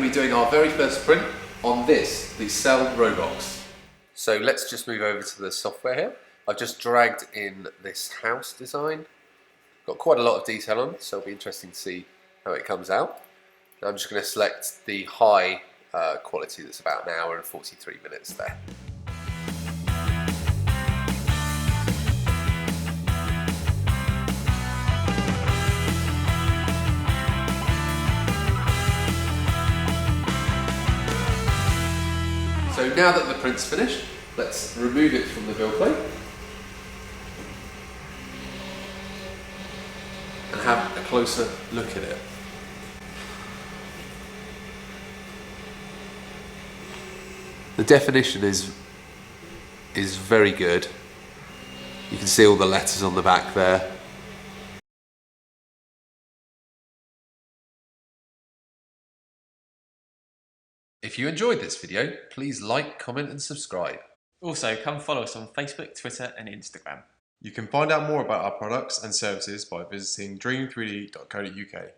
be doing our very first print on this, the CEL Robox. So let's just move over to the software here. I've just dragged in this house design. Got quite a lot of detail on, so it'll be interesting to see how it comes out. I'm just going to select the high quality that's about an hour and 43 minutes there. So now that the print's finished, let's remove it from the build plate and have a closer look at it. The definition is very good. You can see all the letters on the back there. If you enjoyed this video, please like, comment and subscribe. Also, come follow us on Facebook, Twitter and Instagram. You can find out more about our products and services by visiting dream3d.co.uk.